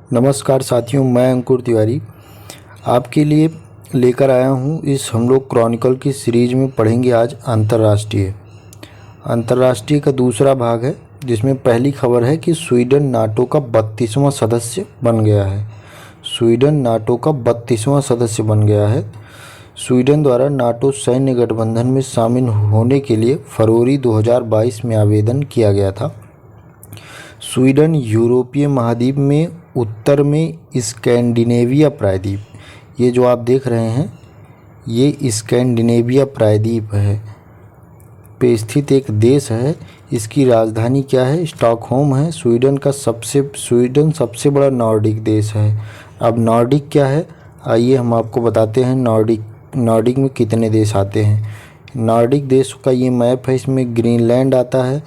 नमस्कार साथियों, मैं अंकुर तिवारी आपके लिए लेकर आया हूं। इस हम लोग क्रॉनिकल की सीरीज में पढ़ेंगे आज अंतर्राष्ट्रीय का दूसरा भाग है, जिसमें पहली खबर है कि स्वीडन नाटो का 32वां सदस्य बन गया है। स्वीडन नाटो का 32वां सदस्य बन गया है। स्वीडन द्वारा नाटो सैन्य गठबंधन में शामिल होने के लिए फरवरी 2022 में आवेदन किया गया था। स्वीडन यूरोपीय महाद्वीप में उत्तर में स्कैंडिनेविया प्रायद्वीप, ये जो आप देख रहे हैं ये स्कैंडिनेविया प्रायद्वीप है पे स्थित एक देश है। इसकी राजधानी क्या है? स्टॉकहोम है। स्वीडन सबसे बड़ा नॉर्डिक देश है। अब नॉर्डिक क्या है, आइए हम आपको बताते हैं। नॉर्डिक में कितने देश आते हैं। नॉर्डिक देश का ये मैप है। इसमें ग्रीनलैंड आता है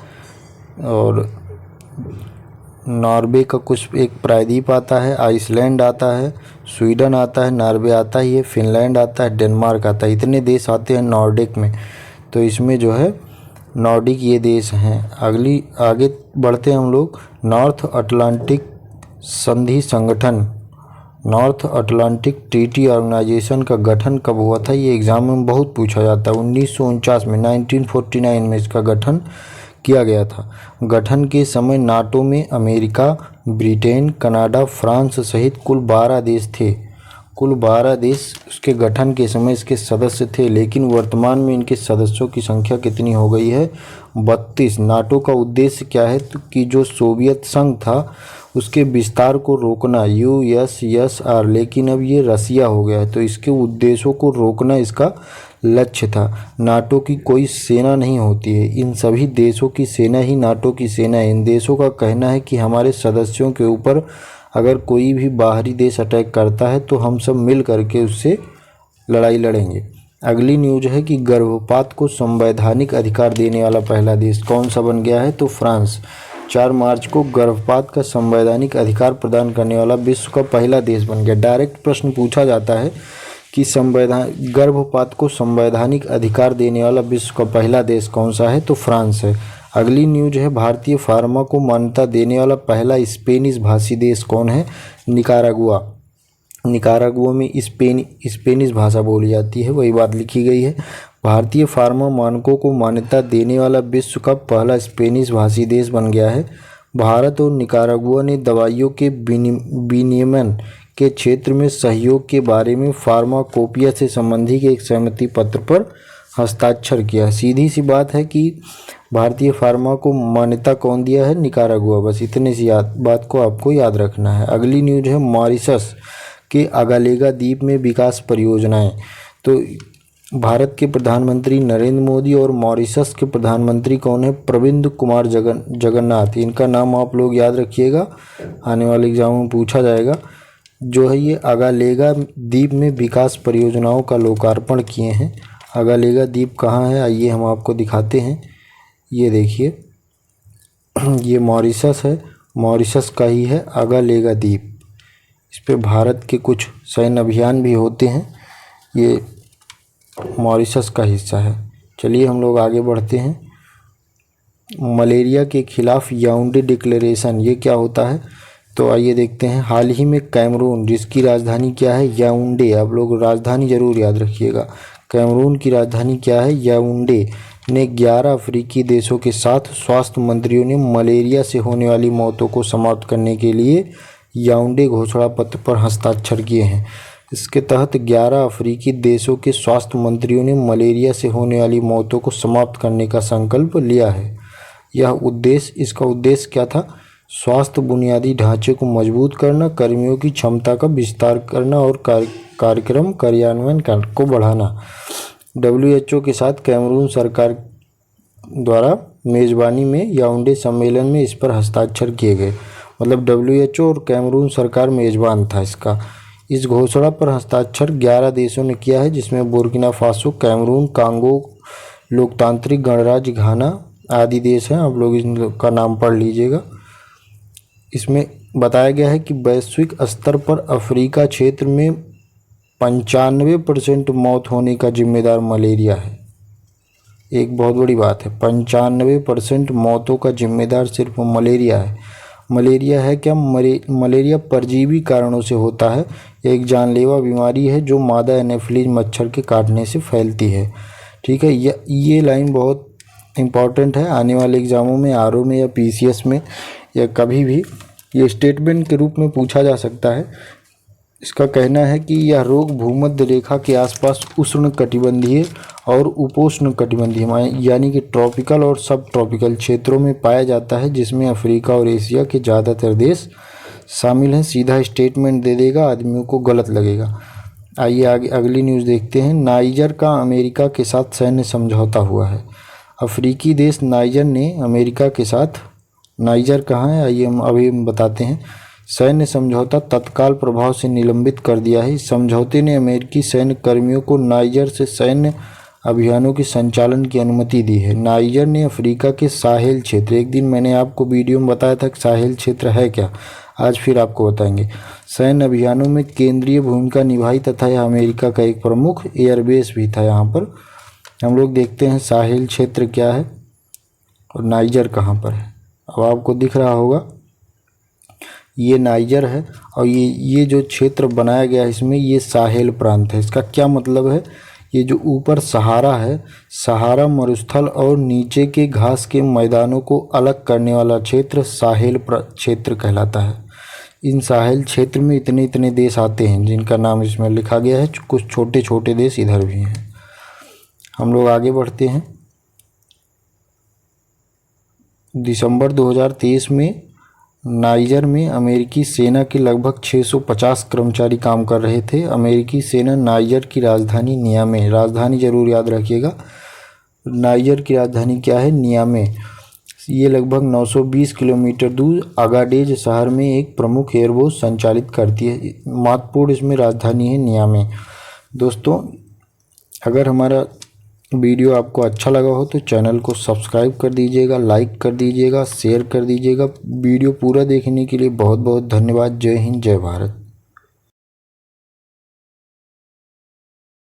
और नॉर्वे का कुछ एक प्रायद्वीप आता है, आइसलैंड आता है, स्वीडन आता है, नॉर्वे आता है, ये फिनलैंड आता है, डेनमार्क आता है। इतने देश आते हैं नॉर्डिक में। तो इसमें जो है नॉर्डिक ये देश हैं। आगे बढ़ते हैं हम लोग। नॉर्थ अटलांटिक संधि संगठन, नॉर्थ अटलांटिक ट्रीटी ऑर्गेनाइजेशन का गठन कब हुआ था? ये एग्ज़ाम में बहुत पूछा जाता है। 1949 में 1949 में इसका गठन किया गया था। गठन के समय नाटो में अमेरिका, ब्रिटेन, कनाडा, फ्रांस सहित कुल 12 देश थे। कुल 12 देश उसके गठन के समय इसके सदस्य थे, लेकिन वर्तमान में इनके सदस्यों की संख्या कितनी हो गई है? 32। नाटो का उद्देश्य क्या है? तो कि जो सोवियत संघ था उसके विस्तार को रोकना, USSR, लेकिन अब ये रसिया हो गया है, तो इसके उद्देश्यों को रोकना इसका लक्ष्य था। नाटो की कोई सेना नहीं होती है, इन सभी देशों की सेना ही नाटो की सेना है। इन देशों का कहना है कि हमारे सदस्यों के ऊपर अगर कोई भी बाहरी देश अटैक करता है तो हम सब मिल करके उससे लड़ाई लड़ेंगे। अगली न्यूज है कि गर्भपात को संवैधानिक अधिकार देने वाला पहला देश कौन सा बन गया है? तो फ्रांस 4 मार्च को गर्भपात का संवैधानिक अधिकार प्रदान करने वाला विश्व का पहला देश बन गया। डायरेक्ट प्रश्न पूछा जाता है कि गर्भपात को संवैधानिक अधिकार देने वाला विश्व का पहला देश कौन सा है? तो फ्रांस है। अगली न्यूज है भारतीय फार्मा को मान्यता देने वाला पहला स्पेनिश भाषी देश कौन है? निकारागुआ। निकारागुआ में स्पेनिश भाषा बोली जाती है, वही बात लिखी गई है। भारतीय फार्मा मानकों को मान्यता देने वाला विश्व का पहला स्पेनिश भाषी देश बन गया है। भारत और निकारागुआ ने दवाइयों के विनियमन के क्षेत्र में सहयोग के बारे में फार्माकोपिया से संबंधित एक सहमति पत्र पर हस्ताक्षर किया। सीधी सी बात है कि भारतीय फार्मा को मान्यता कौन दिया है? निकारागुआ। बस इतने सी बात को आपको याद रखना है। अगली न्यूज है मॉरिशस के अगालेगा द्वीप में विकास परियोजनाएं। तो भारत के प्रधानमंत्री नरेंद्र मोदी और मॉरिशस के प्रधानमंत्री कौन है? प्रविंद कुमार जगन्नाथ। इनका नाम आप लोग याद रखिएगा, आने वाले एग्जाम में पूछा जाएगा। जो है ये अगालेगा द्वीप में विकास परियोजनाओं का लोकार्पण किए हैं। अगालेगा द्वीप कहाँ है? आइए हम आपको दिखाते हैं। ये देखिए, ये मॉरिशस है, मॉरिशस का ही है अगालेगा द्वीप। इस पे भारत के कुछ सैन्य अभियान भी होते हैं। ये मॉरिशस का हिस्सा है। चलिए हम लोग आगे बढ़ते हैं। मलेरिया के खिलाफ याओंडे डिक्लेरेशन, ये क्या होता है? तो आइए देखते हैं। हाल ही में कैमरून, जिसकी राजधानी क्या है? याओंडे। आप लोग राजधानी जरूर याद रखिएगा। कैमरून की राजधानी क्या है? याओंडे। ने 11 अफ्रीकी देशों के साथ स्वास्थ्य मंत्रियों ने मलेरिया से होने वाली मौतों को समाप्त करने के लिए याओंडे घोषणा पत्र पर हस्ताक्षर किए हैं। इसके तहत 11 अफ्रीकी देशों के स्वास्थ्य मंत्रियों ने मलेरिया से होने वाली मौतों को समाप्त करने का संकल्प लिया है। इसका उद्देश्य क्या था? स्वास्थ्य बुनियादी ढांचे को मजबूत करना, कर्मियों की क्षमता का विस्तार करना और कार्यक्रम कार्यान्वयन को बढ़ाना। WHO के साथ कैमरून सरकार द्वारा मेज़बानी में याओंडे सम्मेलन में इस पर हस्ताक्षर किए गए। मतलब WHO और कैमरून सरकार मेज़बान था इसका। इस घोषणा पर हस्ताक्षर 11 देशों ने किया है, जिसमें बुर्किना फासो, कैमरून, कांगो लोकतांत्रिक गणराज्य घाना आदि देश हैं। आप लोग इनका नाम पढ़ लीजिएगा। इसमें बताया गया है कि वैश्विक स्तर पर अफ्रीका क्षेत्र में 95% मौत होने का जिम्मेदार मलेरिया है। एक बहुत बड़ी बात है, 95% मौतों का जिम्मेदार सिर्फ मलेरिया है। मलेरिया है क्या? मलेरिया परजीवी कारणों से होता है, एक जानलेवा बीमारी है जो मादा एनोफिलीज मच्छर के काटने से फैलती है। ठीक है, ये लाइन बहुत इम्पॉर्टेंट है, आने वाले एग्ज़ामों में आरओ में या पीसीएस में या कभी भी ये स्टेटमेंट के रूप में पूछा जा सकता है। इसका कहना है कि यह रोग भूमध्य रेखा के आसपास उष्ण कटिबंधीय और उपोष्ण कटिबंधीय यानी कि ट्रॉपिकल और सब ट्रॉपिकल क्षेत्रों में पाया जाता है, जिसमें अफ्रीका और एशिया के ज़्यादातर देश शामिल हैं। सीधा स्टेटमेंट दे देगा, आदमियों को गलत लगेगा। आइए आगे अगली न्यूज़ देखते हैं। नाइजर का अमेरिका के साथ सैन्य समझौता हुआ है। अफ्रीकी देश नाइजर ने अमेरिका के साथ, नाइजर कहाँ है आइए हम बताते हैं, सैन्य समझौता तत्काल प्रभाव से निलंबित कर दिया है। इस समझौते ने अमेरिकी सैन्य कर्मियों को नाइजर से सैन्य अभियानों के संचालन की अनुमति दी है। नाइजर ने अफ्रीका के साहेल क्षेत्र, एक दिन मैंने आपको वीडियो में बताया था कि साहेल क्षेत्र है क्या, आज फिर आपको बताएंगे, सैन्य अभियानों में केंद्रीय भूमिका निभाई तथा यह अमेरिका का एक प्रमुख एयरबेस भी था। यहाँ पर हम लोग देखते हैं साहेल क्षेत्र क्या है और नाइजर कहाँ पर है। अब आपको दिख रहा होगा ये नाइजर है और ये जो क्षेत्र बनाया गया है इसमें ये साहेल प्रांत है। इसका क्या मतलब है? ये जो ऊपर सहारा है, सहारा मरुस्थल और नीचे के घास के मैदानों को अलग करने वाला क्षेत्र साहेल क्षेत्र कहलाता है। इन साहेल क्षेत्र में इतने इतने देश आते हैं जिनका नाम इसमें लिखा गया है, कुछ छोटे छोटे देश इधर भी हैं। हम लोग आगे बढ़ते हैं। दिसंबर 2023 में नाइजर में अमेरिकी सेना के लगभग 650 कर्मचारी काम कर रहे थे। अमेरिकी सेना नाइजर की राजधानी नियामे, राजधानी जरूर याद रखिएगा, नाइजर की राजधानी क्या है? नियामे। ये लगभग 920 किलोमीटर दूर अगाडेज शहर में एक प्रमुख एयरबेस संचालित करती है। महत्वपूर्ण इसमें राजधानी है नियामे। दोस्तों, अगर हमारा वीडियो आपको अच्छा लगा हो तो चैनल को सब्सक्राइब कर दीजिएगा, लाइक कर दीजिएगा, शेयर कर दीजिएगा। वीडियो पूरा देखने के लिए बहुत बहुत धन्यवाद। जय हिंद, जय भारत।